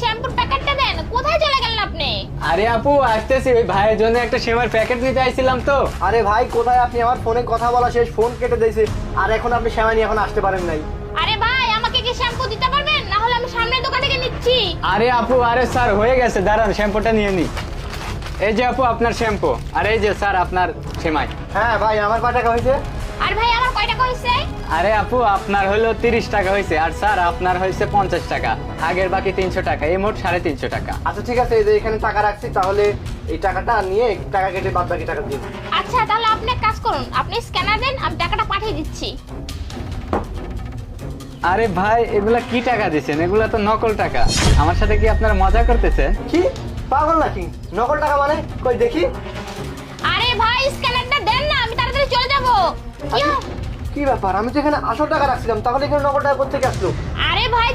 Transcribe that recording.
শ্যাম্পুর প্যাকেটটা দেন। কোথায় চলে গেলেন আপনি? আরে আপু আসতেছি, ওই ভাইয়ের জন্য একটা সেমার প্যাকেট নিতে আইছিলাম তো। আরে ভাই কোথায় আপনি? আমার ফোনে কথা বলা শেষ, ফোন কেটে দিয়েছে, আর এখন আপনি শ্যামা নিয়ে এখন আসতে পারেন নাই। আরে ভাই, আমাকে কি শ্যাম্পু দিতে পারবেন? না হলে আমি সামনের দোকান থেকে নিচ্ছি। আরে আপু, আরে স্যার হয়ে গেছে, দাঁড়ান শ্যাম্পুটা নিয়ে নি। এই যে আপু আপনার শ্যাম্পু, আর এই যে স্যার আপনার সেমাই। হ্যাঁ ভাই, আমার কয় টাকা হয়েছে? আর ভাই আমার কয় টাকা হয়েছে? আরে আপু আপনার হলো 30 টাকা হয়েছে, আর স্যার আপনার হয়েছে 50 টাকা। আগের বাকি 300 টাকা, এই মোট 350 টাকা। আচ্ছা ঠিক আছে, এই যে এখানে টাকা রাখছি, তাহলে এই টাকাটা নিয়ে টাকা কেটে বাদ বাকি টাকা দিন। আচ্ছা তাহলে আপনি এক কাজ করুন, আপনি স্ক্যানার দেন, আমি টাকাটা পাঠিয়ে দিচ্ছি। আরে ভাই এগুলা কি টাকা দিছেন? এগুলা তো নকল টাকা। আমার সাথে কি আপনারা মজা করতেছে? কি পাগল নাকি? নকল টাকা মানে? কই দেখি। আরে ভাই স্ক্যানারটা দেন না, আমি তাড়াতাড়ি চলে যাব। কি আচ্ছা, কি ব্যাপার? আমি তো এখানে আসল টাকা রাখছিলাম, তাহলে এখানে নকল টাকা কোথা থেকে আসলো? আরে ভাই